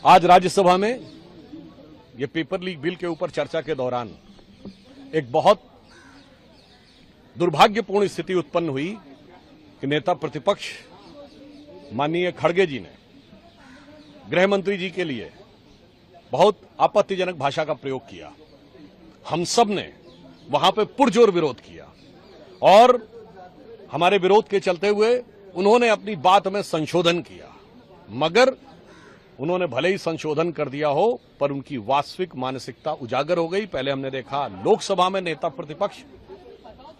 आज राज्यसभा में ये पेपर लीक बिल के ऊपर चर्चा के दौरान एक बहुत दुर्भाग्यपूर्ण स्थिति उत्पन्न हुई कि नेता प्रतिपक्ष माननीय खड़गे जी ने गृह मंत्री जी के लिए बहुत आपत्तिजनक भाषा का प्रयोग किया। हम सब ने वहां पे पुरजोर विरोध किया और हमारे विरोध के चलते हुए उन्होंने अपनी बात में संशोधन किया, मगर उन्होंने भले ही संशोधन कर दिया हो पर उनकी वास्तविक मानसिकता उजागर हो गई। पहले हमने देखा लोकसभा में नेता प्रतिपक्ष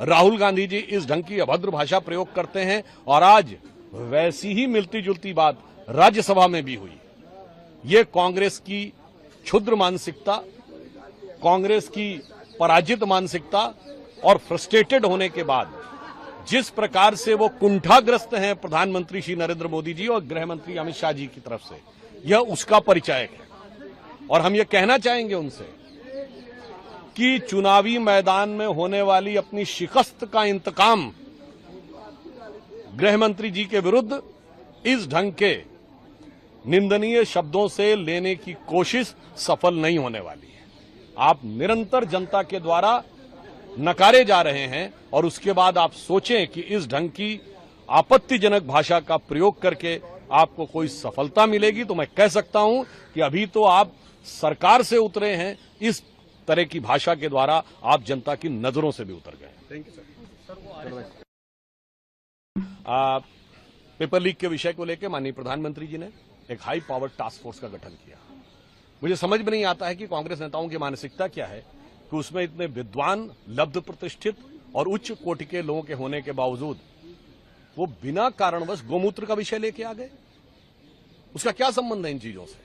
राहुल गांधी जी इस ढंग की अभद्र भाषा प्रयोग करते हैं और आज वैसी ही मिलती जुलती बात राज्यसभा में भी हुई। ये कांग्रेस की क्षुद्र मानसिकता, कांग्रेस की पराजित मानसिकता और फ्रस्ट्रेटेड होने के बाद जिस प्रकार से वो कुंठाग्रस्त हैं प्रधानमंत्री श्री नरेंद्र मोदी जी और गृह मंत्री अमित शाह जी की तरफ से, यह उसका परिचायक है। और हम ये कहना चाहेंगे उनसे कि चुनावी मैदान में होने वाली अपनी शिकस्त का इंतकाम गृह मंत्री जी के विरुद्ध इस ढंग के निंदनीय शब्दों से लेने की कोशिश सफल नहीं होने वाली है। आप निरंतर जनता के द्वारा नकारे जा रहे हैं और उसके बाद आप सोचें कि इस ढंग की आपत्तिजनक भाषा का प्रयोग करके आपको कोई सफलता मिलेगी, तो मैं कह सकता हूं कि अभी तो आप सरकार से उतरे हैं, इस तरह की भाषा के द्वारा आप जनता की नजरों से भी उतर गए। Thank you sir. Paper leak के विषय को लेकर माननीय प्रधानमंत्री जी ने एक हाई पावर टास्क फोर्स का गठन किया। मुझे समझ में नहीं आता है कि कांग्रेस नेताओं की मानसिकता क्या है कि उसमें इतने विद्वान, लब्ध प्रतिष्ठित और उच्च कोटि के लोगों के होने के बावजूद वो बिना कारणवश गोमूत्र का विषय लेके आ गए। उसका क्या संबंध है इन चीजों से?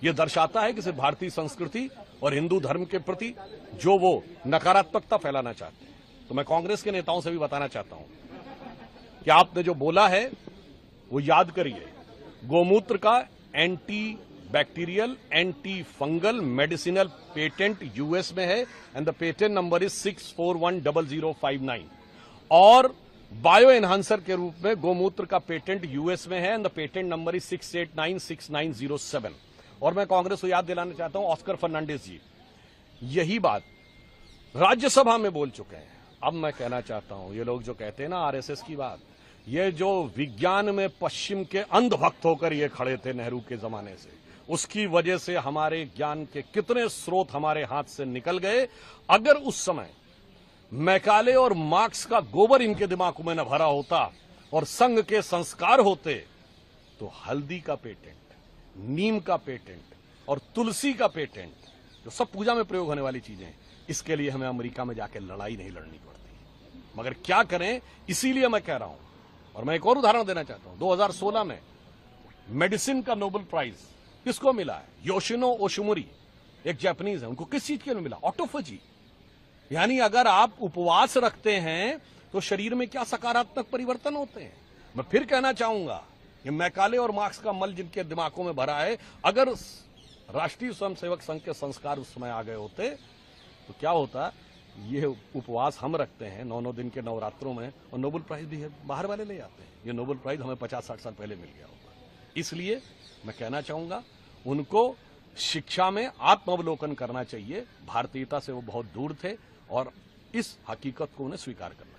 यह दर्शाता है कि सिर्फ भारतीय संस्कृति और हिंदू धर्म के प्रति जो वो नकारात्मकता फैलाना चाहते हैं। तो मैं कांग्रेस के नेताओं से भी बताना चाहता हूं कि आपने जो बोला है वो याद करिए। गोमूत्र का anti bacterial, anti fungal, medicinal patent US में है and the patent number is 6410059 और बायो एनहांसर के रूप में गोमूत्र का पेटेंट यूएस में है and the patent number is 6896907। और मैं कांग्रेस को याद दिलाना चाहता हूं, ऑस्कर फर्नांडिस जी यही बात राज्यसभा में बोल चुके हैं। अब मैं कहना चाहता हूं, ये लोग जो कहते हैं ना आरएसएस की बात, ये जो विज्ञान में पश्चिम के अंधभक्त होकर ये खड़े थे नेहरू के जमाने से, उसकी वजह से हमारे ज्ञान के कितने स्रोत हमारे हाथ से निकल गए। अगर उस समय मैकाले और मार्क्स का गोबर इनके दिमाग में न भरा होता और संघ के संस्कार होते तो हल्दी का पेटेंट, नीम का पेटेंट और तुलसी का पेटेंट, जो सब पूजा में प्रयोग होने वाली चीजें, इसके लिए हमें अमेरिका में जाकर लड़ाई नहीं लड़नी पड़ती। मगर क्या करें, इसीलिए मैं कह रहा हूं। और मैं एक और उदाहरण देना चाहता हूं। 2016 में मेडिसिन का नोबेल प्राइज किसको मिला है? योशिनो ओशुमुरी, एक जापानीज है। उनको किस चीज के लिए मिला? ऑटोफेजी। यानी अगर आप उपवास रखते हैं तो शरीर में क्या सकारात्मक परिवर्तन होते हैं। मैं फिर कहना चाहूंगा कि मैकाले और मार्क्स का मल जिनके दिमागों में भरा है, अगर राष्ट्रीय स्वयंसेवक संघ के संस्कार उस समय आ गए होते तो क्या होता? ये उपवास हम रखते हैं 9 दिन के नवरात्रों में और नोबेल प्राइज भी है बाहर वाले ले जाते हैं। ये नोबेल प्राइज हमें 50-60 साल पहले मिल गया होगा। इसलिए मैं कहना चाहूंगा उनको शिक्षा में आत्मावलोकन करना चाहिए। भारतीयता से वो बहुत दूर थे और इस हकीकत को उन्हें स्वीकार करना